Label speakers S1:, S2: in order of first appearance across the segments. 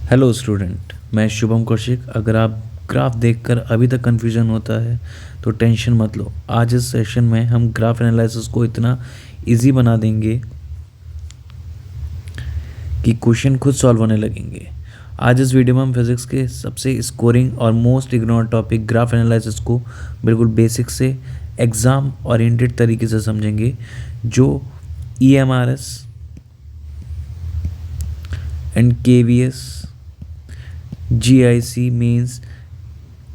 S1: Hello student, मैं शुभम कौशिक। अगर आप ग्राफ देखकर अभी तक कन्फ्यूजन होता है तो टेंशन मत लो। आज इस सेशन में हम ग्राफ एनालिसिस को इतना इजी बना देंगे कि क्वेश्चन खुद सॉल्व होने लगेंगे। आज इस वीडियो में हम फिज़िक्स के सबसे स्कोरिंग और most ignored topic graph analysis को बिल्कुल बेसिक से एग्ज़ाम ओरिएंटेड तरीके से समझेंगे, जो EMRS and KVS, GIC means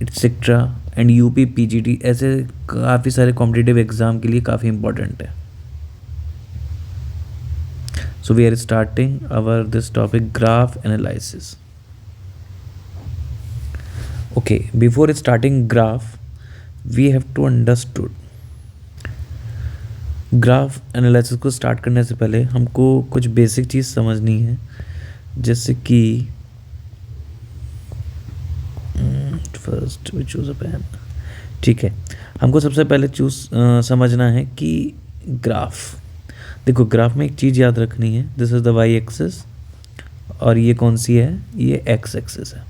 S1: etcetera and UP PGT ऐसे काफ़ी सारे कॉम्पिटिटिव एग्ज़ाम के लिए काफ़ी इंपॉर्टेंट है। So we are starting our this topic graph analysis. Okay, before starting graph we have to understood graph analysis को start करने से पहले हमको कुछ बेसिक चीज़ समझनी है, जैसे कि first we choose a pen. ठीक है, हमको सबसे पहले समझना है कि ग्राफ, देखो ग्राफ में एक चीज़ याद रखनी है, this is the Y axis और ये कौन सी है, ये एक्स एक्सिस है।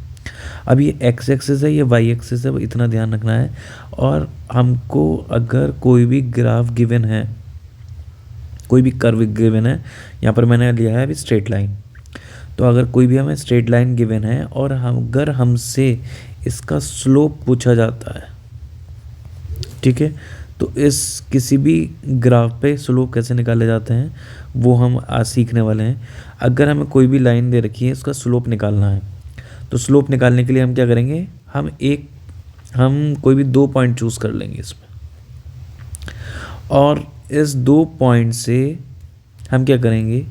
S1: अब ये एक्स एक्सिस है, ये वाई एक्सिस है, इतना ध्यान रखना है। और हमको अगर कोई भी ग्राफ गिवन है, कोई भी कर्व गिवन है, यहाँ पर मैंने लिया है अभी स्ट्रेट लाइन, तो अगर कोई भी हमें स्ट्रेट लाइन गिवन है और अगर हमसे इसका स्लोप पूछा जाता है, ठीक है, तो इस किसी भी ग्राफ पे स्लोप कैसे निकाले जाते हैं वो हम आज सीखने वाले हैं। अगर हमें कोई भी लाइन दे रखी है, इसका स्लोप निकालना है, तो स्लोप निकालने के लिए हम क्या करेंगे, हम कोई भी 2 पॉइंट चूज़ कर लेंगे इसमें, और इस 2 पॉइंट से हम क्या करेंगे,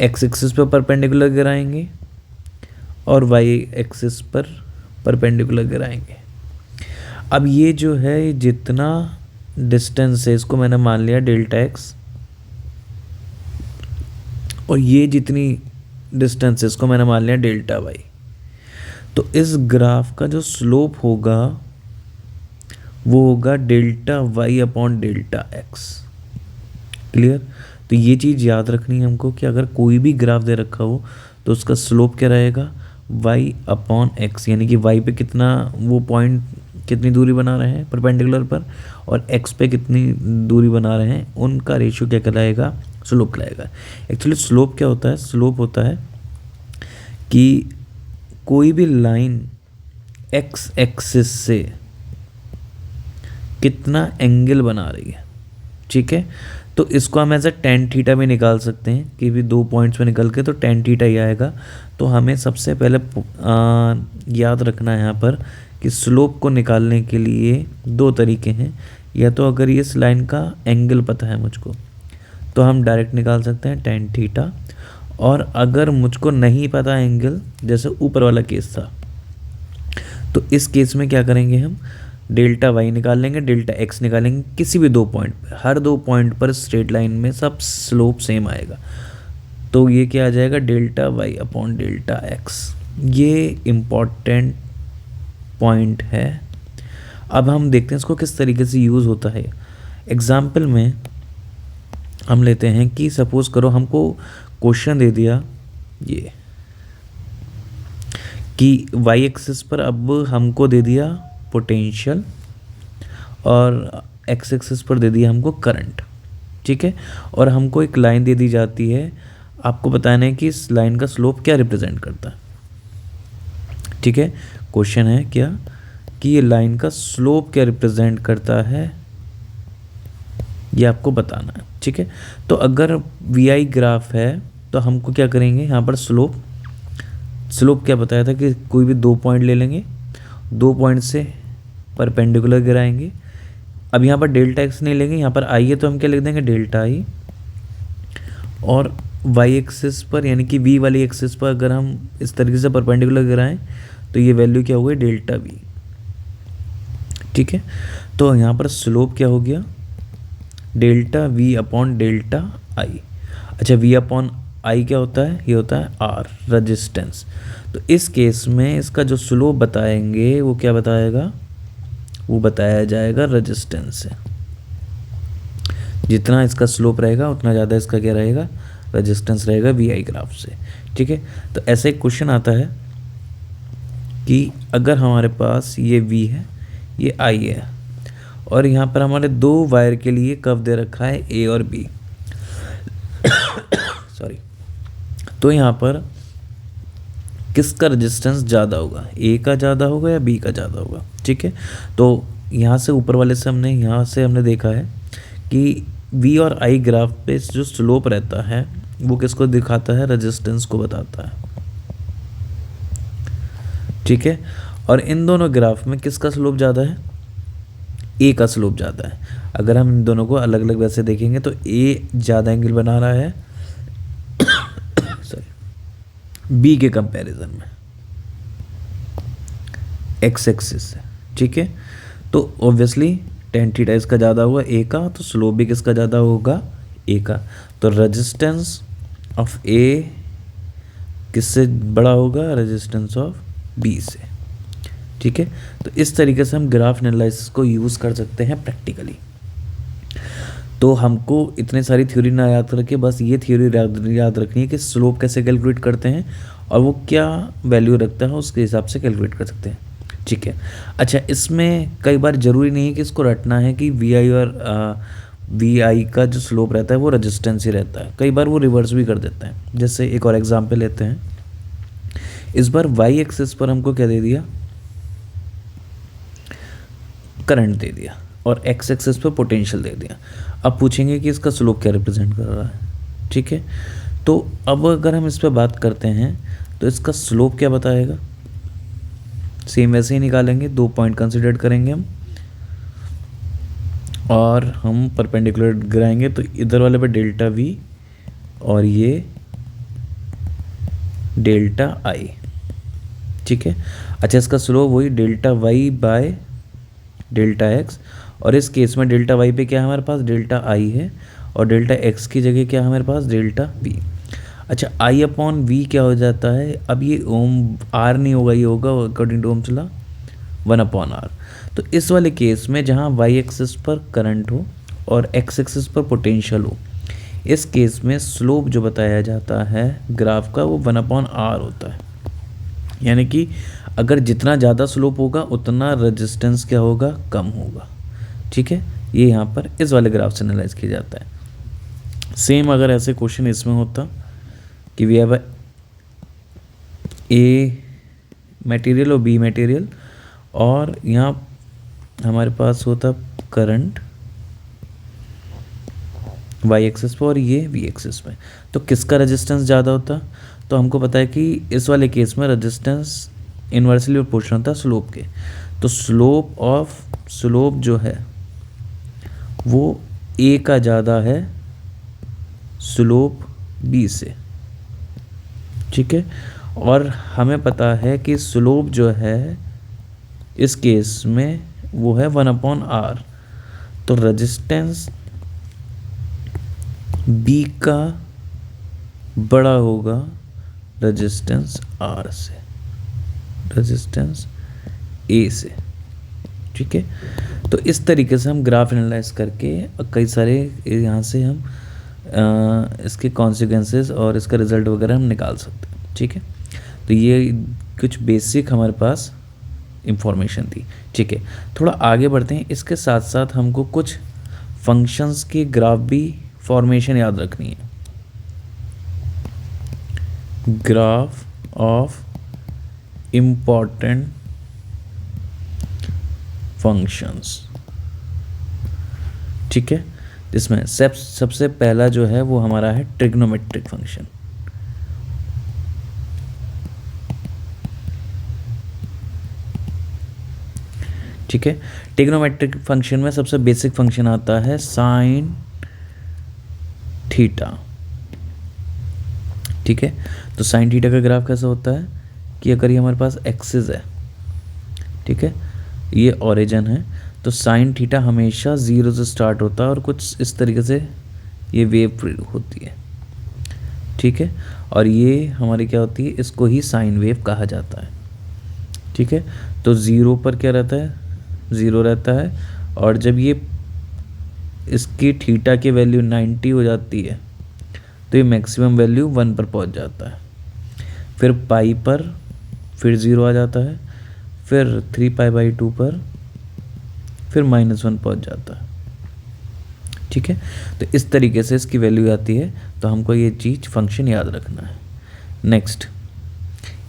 S1: एक्स एक्सिस पर परपेंडिकुलर गिराएंगे और वाई एक्सिस पर परपेंडिकुलर गिराएंगे। अब ये जो है, ये जितना डिस्टेंस है इसको मैंने मान लिया डेल्टा एक्स, और ये जितनी डिस्टेंस है इसको मैंने मान लिया डेल्टा वाई। तो इस ग्राफ का जो स्लोप होगा वो होगा delta Y upon delta X. Clear? तो ये चीज़ याद रखनी है हमको कि अगर कोई भी ग्राफ दे रखा हो तो उसका स्लोप क्या रहेगा, y अपॉन एक्स, यानी कि y पे कितना वो पॉइंट कितनी दूरी बना रहे हैं परपेंडिकुलर पर, और x पे कितनी दूरी बना रहे हैं, उनका रेशियो क्या कहलाएगा, स्लोप कहलाएगा। एक्चुअली स्लोप क्या होता है, स्लोप होता है कि कोई भी लाइन x एक्सिस से कितना एंगल बना रही है, ठीक है। तो इसको हम ऐसा टेन थीटा में निकाल सकते हैं कि भी 2 पॉइंट्स में निकल के तो टेन थीटा ही आएगा। तो हमें सबसे पहले याद रखना है यहाँ पर कि स्लोप को निकालने के लिए 2 तरीके हैं। या तो अगर इस लाइन का एंगल पता है मुझको तो हम डायरेक्ट निकाल सकते हैं टेन थीटा, और अगर मुझको नहीं पता एंगल, जैसे ऊपर वाला केस था, तो इस केस में क्या करेंगे, हम डेल्टा वाई निकाल लेंगे, डेल्टा एक्स निकालेंगे, किसी भी 2 पॉइंट पर, हर 2 पॉइंट पर स्ट्रेट लाइन में सब स्लोप सेम आएगा। तो ये क्या आ जाएगा, delta Y upon delta X. ये इम्पॉर्टेंट पॉइंट है। अब हम देखते हैं इसको किस तरीके से यूज़ होता है। एग्जाम्पल में हम लेते हैं कि सपोज करो हमको क्वेश्चन दे दिया ये कि वाई एक्सिस पर अब हमको दे दिया पोटेंशियल और एक्स एक्सिस पर दे दिया हमको करंट, ठीक है, और हमको एक लाइन दे दी जाती है, आपको बताना है कि इस लाइन का स्लोप क्या रिप्रेजेंट करता है, ठीक है। क्वेश्चन है क्या कि ये लाइन का स्लोप क्या रिप्रेजेंट करता है, ये आपको बताना है, ठीक है। तो अगर VI ग्राफ है तो हमको क्या करेंगे, यहाँ पर स्लोप क्या बताया था कि कोई भी 2 पॉइंट ले लेंगे, 2 पॉइंट से परपेंडिकुलर गिराएंगे। अब यहाँ पर डेल्टा एक्स नहीं लेंगे, यहाँ पर आई है तो हम क्या लिख देंगे, डेल्टा आई, और वाई एक्सिस पर यानी कि वी वाली एक्सिस पर अगर हम इस तरीके से परपेंडिकुलर गिराएं तो ये वैल्यू क्या हो गई, डेल्टा वी, ठीक है। तो यहाँ पर स्लोप क्या हो गया, डेल्टा वी अपॉन डेल्टा आई। अच्छा, वी अपॉन आई क्या होता है, ये होता है आर, रजिस्टेंस। तो इस केस में इसका जो स्लोप बताएंगे वो क्या बताएगा, वो बताया जाएगा रेजिस्टेंस से। जितना इसका स्लोप रहेगा उतना ज़्यादा इसका क्या रहेगा, रेजिस्टेंस रहेगा VI ग्राफ से, ठीक है। तो ऐसे एक क्वेश्चन आता है कि अगर हमारे पास ये V है, ये I है, और यहाँ पर हमारे 2 वायर के लिए कर्व दे रखा है A और B सॉरी। तो यहाँ पर किसका रेजिस्टेंस ज़्यादा होगा, A का ज़्यादा होगा या B का ज़्यादा होगा। ठीक है, तो यहाँ से ऊपर वाले से हमने देखा है कि V और I ग्राफ पे जो स्लोप रहता है वो किसको दिखाता है, रेजिस्टेंस को बताता है। ठीक है, और इन दोनों ग्राफ में किसका स्लोप ज़्यादा है, A का स्लोप ज़्यादा है। अगर हम इन दोनों को अलग अलग वैसे देखेंगे तो A ज़्यादा एंगल बना रहा है सॉरी B के कंपैरिजन में एक्स एक्सिस से। ठीक है, तो ऑब्वियसली टेन थीटा इसका ज़्यादा हुआ A का, तो स्लोप भी किसका ज़्यादा होगा, A का। तो रेजिस्टेंस ऑफ A किससे बड़ा होगा, रेजिस्टेंस ऑफ B से। ठीक है, तो इस तरीके से हम ग्राफ एनालिसिस को यूज़ कर सकते हैं प्रैक्टिकली। तो हमको इतने सारी थ्योरी ना याद रखे, बस ये थ्योरी याद रखनी है कि स्लोप कैसे कैलकुलेट करते हैं और वो क्या वैल्यू रखता है उसके हिसाब से कैलकुलेट कर सकते हैं। ठीक है, अच्छा इसमें कई बार ज़रूरी नहीं है कि इसको रटना है कि VI और VI का जो स्लोप रहता है वो रेजिस्टेंस ही रहता है, कई बार वो रिवर्स भी कर देते हैं। जैसे एक और एग्जाम्पल लेते हैं, इस बार Y एक्सिस पर हमको क्या दे दिया, करंट दे दिया, और X एक्सिस पर पोटेंशियल दे दिया। अब पूछेंगे कि इसका स्लोप क्या रिप्रेजेंट कर रहा है। ठीक है, तो अब अगर हम इस पर बात करते हैं तो इसका स्लोप क्या बताएगा, सेम वैसे ही निकालेंगे, 2 पॉइंट कंसिडर करेंगे हम और हम परपेंडिकुलर गिराएंगे। तो इधर वाले पे डेल्टा V और ये डेल्टा I। ठीक है, अच्छा इसका स्लोप वही delta Y by delta X, और इस केस में डेल्टा Y पे क्या है हमारे पास, डेल्टा I है, और डेल्टा X की जगह क्या है हमारे पास, डेल्टा V। अच्छा I अपॉन V क्या हो जाता है, अब ये ओम R नहीं होगा, ये होगा according to Ohm's law 1 upon R। तो इस वाले केस में जहाँ Y एक्सिस पर करंट हो और X एक्सिस पर पोटेंशियल हो, इस केस में स्लोप जो बताया जाता है ग्राफ का वो 1 अपॉन R होता है। यानी कि अगर जितना ज़्यादा स्लोप होगा उतना रेजिस्टेंस क्या होगा, कम होगा। ठीक है, ये यहाँ पर इस वाले ग्राफ से एनालाइज किया जाता है। सेम अगर ऐसे क्वेश्चन इसमें होता कि वी हैव A मटेरियल और B मटेरियल, और यहाँ हमारे पास होता करंट Y एक्सिस पर और ये V एक्सिस में, तो किसका रेजिस्टेंस ज़्यादा होता। तो हमको पता है कि इस वाले केस में रेजिस्टेंस इन्वर्सली प्रोपोर्शनल होता है स्लोप के। तो स्लोप जो है वो A का ज़्यादा है स्लोप B से। ठीक है, और हमें पता है कि स्लोप जो है इस केस में वो है 1 अपॉन R। तो रेजिस्टेंस B का बड़ा होगा रेजिस्टेंस R से, रेजिस्टेंस A से। ठीक है, तो इस तरीके से हम ग्राफ एनालाइज करके कई सारे यहाँ से हम इसके कॉन्सिक्वेंसेस और इसका रिजल्ट वगैरह हम निकाल सकते हैं। ठीक है, तो ये कुछ बेसिक हमारे पास इंफॉर्मेशन थी। ठीक है, थोड़ा आगे बढ़ते हैं। इसके साथ साथ हमको कुछ फंक्शंस की ग्राफ भी फॉर्मेशन याद रखनी है। Graph of important functions. ठीक है, जिसमें सबसे पहला जो है वो हमारा है ट्रिग्नोमेट्रिक फंक्शन। ठीक है, ट्रिग्नोमेट्रिक फंक्शन में सबसे बेसिक फंक्शन आता है साइन थीटा। ठीक है, तो साइन थीटा का ग्राफ कैसा होता है कि अगर ये हमारे पास एक्सिस है, ठीक है, ये ओरिजिन है, तो साइन थीटा हमेशा 0 से स्टार्ट होता है और कुछ इस तरीके से ये वेव होती है। ठीक है, और ये हमारी क्या होती है, इसको ही साइन वेव कहा जाता है। ठीक है, तो 0 पर क्या रहता है, 0 रहता है, और जब ये इसकी थीटा की वैल्यू 90 हो जाती है तो ये मैक्सिमम वैल्यू 1 पर पहुंच जाता है। फिर पाई पर फिर 0 आ जाता है, फिर 3π/2 पर फिर -1 पहुंच जाता है। ठीक है, तो इस तरीके से इसकी वैल्यू आती है। तो हमको ये चीज़ फंक्शन याद रखना है। नेक्स्ट,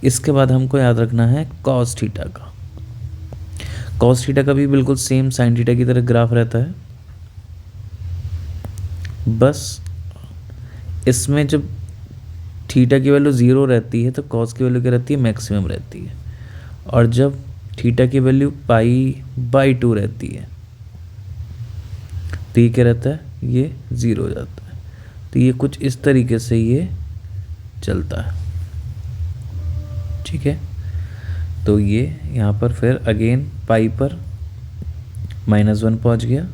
S1: इसके बाद हमको याद रखना है कॉस थीटा का। कॉस थीटा का भी बिल्कुल सेम साइन थीटा की तरह ग्राफ रहता है, बस इसमें जब थीटा की वैल्यू 0 रहती है तो कॉस की वैल्यू क्या रहती है, मैक्सिमम रहती है। और जब थीटा की वैल्यू π/2 रहती है तो ये क्या रहता है, ये 0 हो जाता है। तो ये कुछ इस तरीके से ये चलता है। ठीक है, तो ये यहाँ पर फिर अगेन पाई पर -1 पहुँच गया,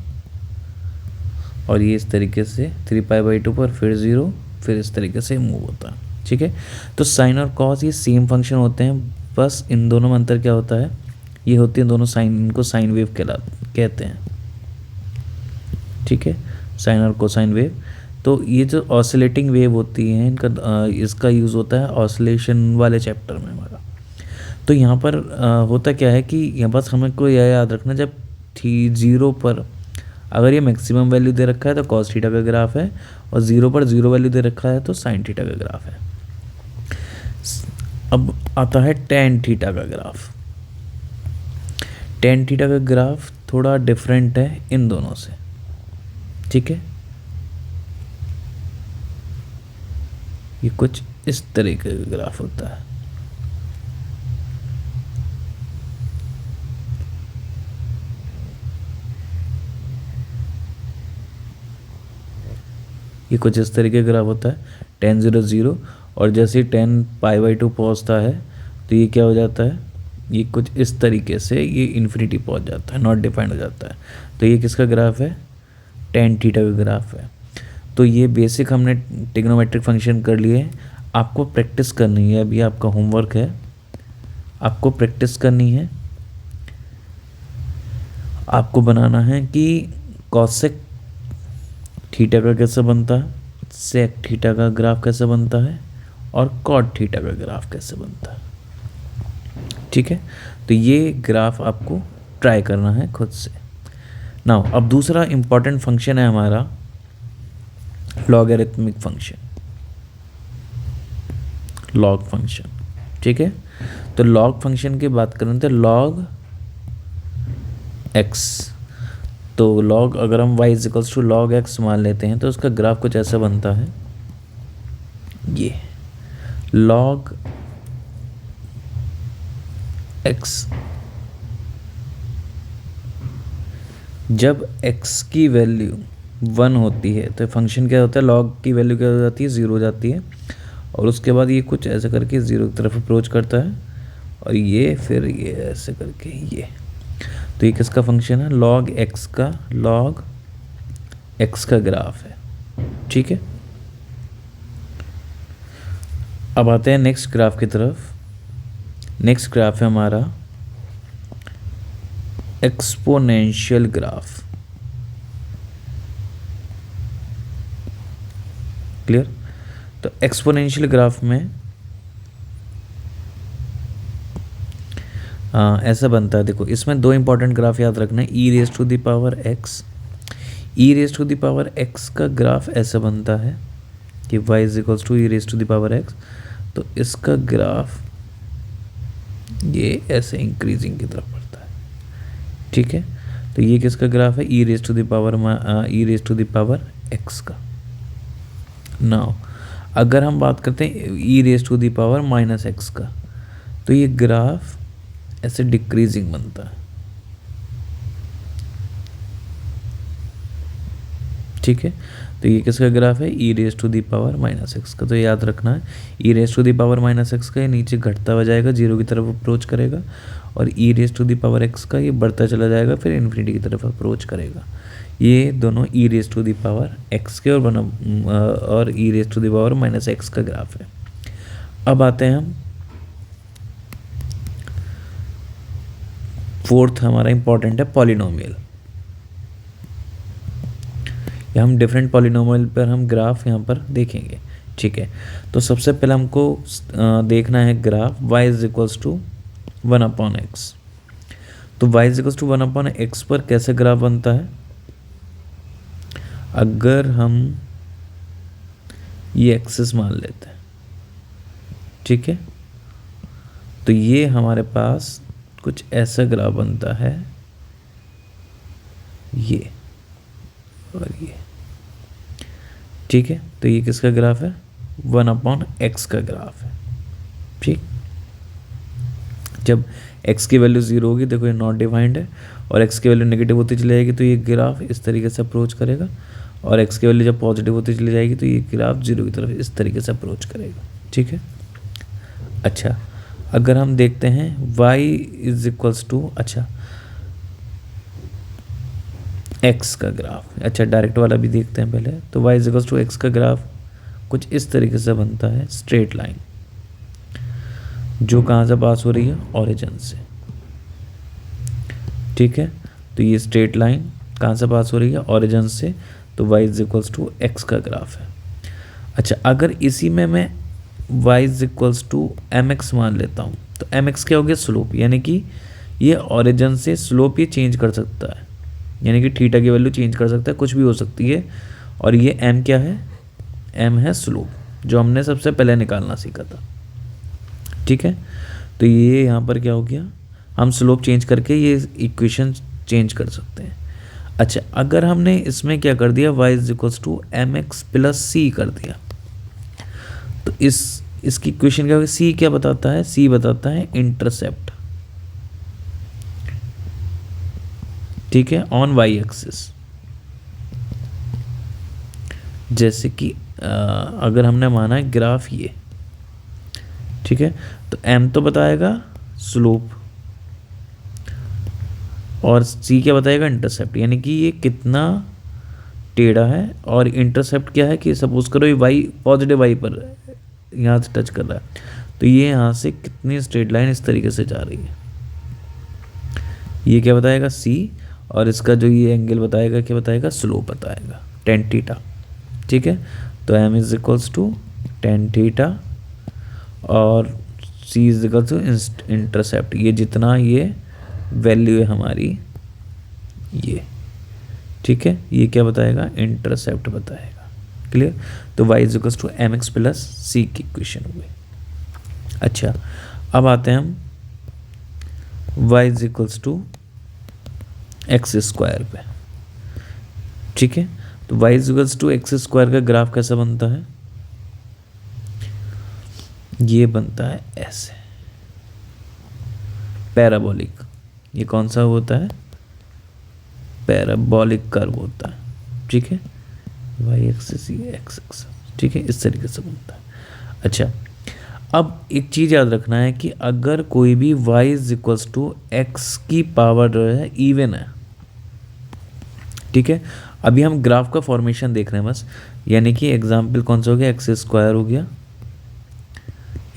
S1: और ये इस तरीके से 3π/2 पर फिर 0, फिर इस तरीके से मूव होता है। ठीक है, तो साइन और कॉस ये सेम फंक्शन होते हैं, बस इन दोनों में अंतर क्या होता है, ये होती हैं दोनों साइन, इनको साइन वेव कहते हैं। ठीक है, साइन और कोसाइन वेव। तो ये जो ऑसिलेटिंग वेव होती हैं इनका इसका यूज़ होता है ऑसिलेशन वाले चैप्टर में हमारा। तो यहाँ पर होता क्या है कि यहाँ बस हमें को यह याद रखना, जब 0 पर अगर ये मैक्सिमम वैल्यू दे रखा है तो कॉस थीटा का ग्राफ है, और 0 पर 0 वैल्यू दे रखा है तो साइन थीटा का ग्राफ है। अब आता है टेन थीटा का ग्राफ। टेन थीटा का ग्राफ थोड़ा डिफरेंट है इन दोनों से। ठीक है, ये कुछ इस तरीके का ग्राफ होता है। ये कुछ इस तरीके का ग्राफ होता है 10 0 0, और जैसे ही 10π/2 पहुँचता है तो ये क्या हो जाता है, ये कुछ इस तरीके से ये इन्फिनिटी पहुँच जाता है, नॉट डिफाइंड हो जाता है। तो ये किसका ग्राफ है, टेन थीटा का ग्राफ है। तो ये बेसिक हमने ट्रिग्नोमेट्रिक फंक्शन कर लिए। आपको प्रैक्टिस करनी है, अभी आपका होमवर्क है, आपको प्रैक्टिस करनी है। आपको बनाना है कि कॉसेक थीटा का कैसे बनता है, सेक थीटा का ग्राफ कैसे बनता है, और कॉट थीटा का ग्राफ कैसे बनता है। ठीक है, तो ये ग्राफ आपको ट्राई करना है खुद से। नाउ अब दूसरा इम्पॉर्टेंट फंक्शन है हमारा लॉगरिथमिक फंक्शन, लॉग फंक्शन। ठीक है, तो लॉग फंक्शन की बात करें तो लॉग एक्स, तो लॉग अगर हम y equals to log X मान लेते हैं तो उसका ग्राफ कुछ ऐसा बनता है, ये लॉग एक्स। जब x की वैल्यू 1 होती है तो फंक्शन क्या होता है, लॉग की वैल्यू क्या हो जाती है, 0 हो जाती है, और उसके बाद ये कुछ ऐसे करके 0 की तरफ अप्रोच करता है, और ये फिर ये ऐसे करके ये। तो ये किसका फंक्शन है, लॉग एक्स का, लॉग एक्स का ग्राफ है। ठीक है, अब आते हैं नेक्स्ट ग्राफ की तरफ। नेक्स्ट ग्राफ है हमारा एक्सपोनेंशियल ग्राफ। क्लियर, तो एक्सपोनेंशियल ग्राफ में ऐसा बनता है। देखो इसमें दो इंपॉर्टेंट ग्राफ याद रखना है, e raise to the power x. E raise to the power x का ग्राफ ऐसा बनता है कि y is equals to e raise to the power x. तो इसका ग्राफ ये ऐसे इंक्रीजिंग की तरफ बढ़ता है। ठीक है, तो ये किसका ग्राफ है, e raise to the power x का। नाउ अगर हम बात करते हैं e raise to the power minus x का, तो ये ग्राफ ऐसे डिक्रीजिंग बनता है। ठीक है, तो ये किसका ग्राफ है, e raise to the power minus x का। तो याद रखना है e raise to the power minus x का ये नीचे घटता हुआ जाएगा, 0 की तरफ अप्रोच करेगा, और e raise to the power x का ये बढ़ता चला जाएगा, फिर इन्फिनिटी की तरफ अप्रोच करेगा। ये दोनों e raise to the power x के और e raise to the power minus x का ग्राफ है। अब आते हैं हम फोर्थ, हमारा इंपॉर्टेंट है पॉलिनोमियल। हम डिफरेंट पॉलिनोमियल पर हम ग्राफ यहाँ पर देखेंगे ठीक है, तो सबसे पहले हमको देखना है graph y is equals to 1/x। तो y is equals to 1/x पर कैसे ग्राफ बनता है? अगर हम ये एक्सिस मान लेते हैं, ठीक है, तो ये हमारे पास कुछ ऐसा ग्राफ बनता है, ये और ये, ठीक है। तो ये किसका ग्राफ है? 1/x का ग्राफ है, ठीक। जब x की वैल्यू 0 होगी, देखो ये नॉट डिफाइंड है, और x की वैल्यू नेगेटिव होती चली जाएगी तो ये ग्राफ इस तरीके से अप्रोच करेगा, और x की वैल्यू जब पॉजिटिव होती चली जाएगी तो ये ग्राफ 0 की तरफ इस तरीके से अप्रोच करेगा, ठीक है। अच्छा, अगर हम देखते हैं y इज इक्वल्स टू, अच्छा, x का ग्राफ, अच्छा डायरेक्ट वाला भी देखते हैं पहले। तो y is equals to x का ग्राफ कुछ इस तरीके से बनता है, स्ट्रेट लाइन, जो कहाँ से पास हो रही है? ओरिजिन से, ठीक है। तो ये स्ट्रेट लाइन कहाँ से पास हो रही है? ओरिजिन से। तो y is equals to x का ग्राफ है। अच्छा, अगर इसी में मैं y is equals to mx मान लेता हूँ, तो mx क्या हो गया? स्लोप, यानी कि ये ओरिजिन से स्लोप ये चेंज कर सकता है, यानी कि थीटा की वैल्यू चेंज कर सकता है, कुछ भी हो सकती है। और ये m क्या है? m है स्लोप, जो हमने सबसे पहले निकालना सीखा था, ठीक है। तो ये यहाँ पर क्या हो गया? हम स्लोप चेंज करके ये इक्वेशन चेंज कर सकते हैं। अच्छा, अगर हमने इसमें क्या कर दिया? y is equals to mx plus c कर दिया, तो इसकी इक्वेशन क्या होगी? c क्या बताता है? c बताता है इंटरसेप्ट, ठीक है, ऑन y एक्सिस। जैसे कि अगर हमने माना है ग्राफ ये, ठीक है, तो m तो बताएगा स्लोप और c क्या बताएगा? इंटरसेप्ट, यानी कि ये कितना टेढ़ा है, और इंटरसेप्ट क्या है कि सपोज करो ये y पॉजिटिव y पर यहाँ से टच कर रहा है, तो ये यहाँ से कितनी स्ट्रेट लाइन इस तरीके से जा रही है, ये क्या बताएगा? c, और इसका जो ये एंगल बताएगा क्या बताएगा? स्लोप बताएगा, tan थीटा, ठीक है। तो m is equals to tan theta और c is equal to intercept, ये जितना ये वैल्यू है हमारी ये, ठीक है, ये क्या बताएगा? इंटरसेप्ट बताएगा, क्लियर। तो y is equal to mx plus c की इक्वेशन हुई। अच्छा, अब आते हैं हम y is equals to X square पे, ठीक है। तो y is equals to X square का ग्राफ कैसा बनता है? ये बनता है ऐसे, पैराबोलिक। ये कौन सा होता है? पैराबोलिक कर्व होता है, ठीक है, y एक्सिस ये x एक्सिस, ठीक है, इस तरीके से बनता है। अच्छा, अब एक चीज़ याद रखना है कि अगर कोई भी y is equals to X की पावर जो है इवन है, ठीक है। अभी हम ग्राफ का फॉर्मेशन देख रहे हैं बस, यानी कि एग्जाम्पल कौन सा हो गया? एक्स स्क्वायर हो गया,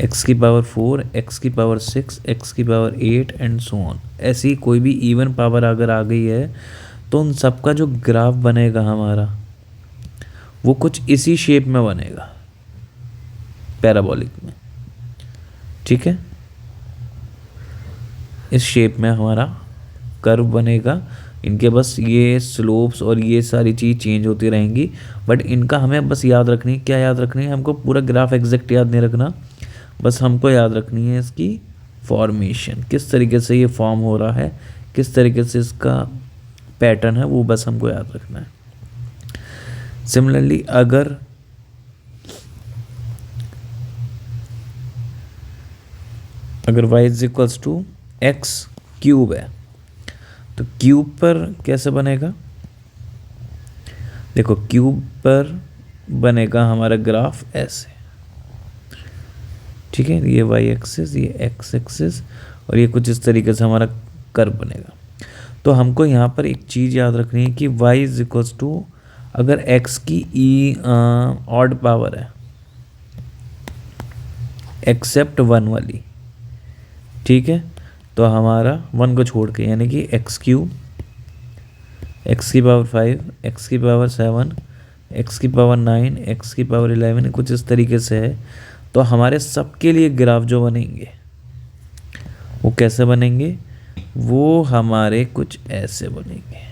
S1: x की पावर 4, x की पावर 6, x की पावर 8 एंड सो ऑन। ऐसी कोई भी इवन पावर अगर आ गई है तो उन सबका जो ग्राफ बनेगा हमारा वो कुछ इसी शेप में बनेगा, पैराबोलिक में, ठीक है। इस शेप में हमारा कर्व बनेगा। इनके बस ये स्लोप्स और ये सारी चीज़ चेंज होती रहेंगी, बट इनका हमें बस याद रखनी, क्या याद रखनी है? हमको पूरा ग्राफ एग्जैक्ट याद नहीं रखना, बस हमको याद रखनी है इसकी फॉर्मेशन, किस तरीके से ये फॉर्म हो रहा है, किस तरीके से इसका पैटर्न है, वो बस हमको याद रखना है। सिमिलरली अगर y is equals to X cube है, तो क्यूब पर कैसे बनेगा? देखो, क्यूब पर बनेगा हमारा ग्राफ ऐसे, ठीक है, ये y एक्सिस, ये x एक्सिस, और ये कुछ इस तरीके से हमारा कर्व बनेगा। तो हमको यहाँ पर एक चीज़ याद रखनी है कि y इज इक्वल्स टू, अगर x की ऑड पावर है एक्सेप्ट 1 वाली, ठीक है, तो हमारा 1 को छोड़ के, यानी कि एक्स क्यूब, एक्स की पावर 5, एक्स की पावर 7, एक्स की पावर 9, एक्स की पावर 11 कुछ इस तरीके से है। तो हमारे सबके लिए ग्राफ जो बनेंगे वो कैसे बनेंगे, वो हमारे कुछ ऐसे बनेंगे।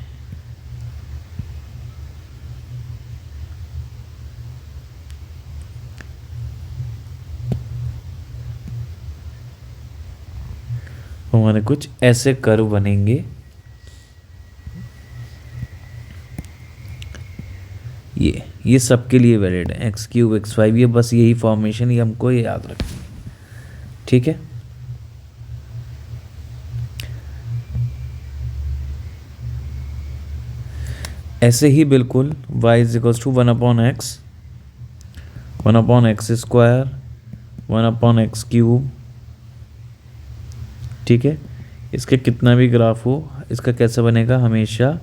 S1: हमारे कुछ ऐसे कर्व बनेंगे। ये सबके लिए वैलिड है, x3 x5, ये बस यही फॉर्मेशन, ये हमको ये याद रखनी है, ठीक है। ऐसे ही बिल्कुल y is equals to 1/x, 1/x square, 1/x3, ठीक है। इसके कितना भी ग्राफ हो, इसका कैसा बनेगा, हमेशा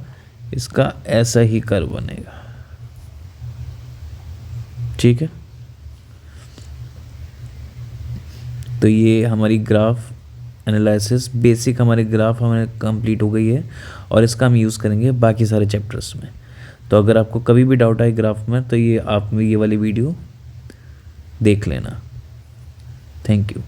S1: इसका ऐसा ही कर्व बनेगा, ठीक है। तो ये हमारी ग्राफ एनालिसिस बेसिक हमारी ग्राफ हमारे कंप्लीट हो गई है, और इसका हम यूज़ करेंगे बाकी सारे चैप्टर्स में। तो अगर आपको कभी भी डाउट आए ग्राफ में, तो ये आप ये वाली वीडियो देख लेना। Thank you.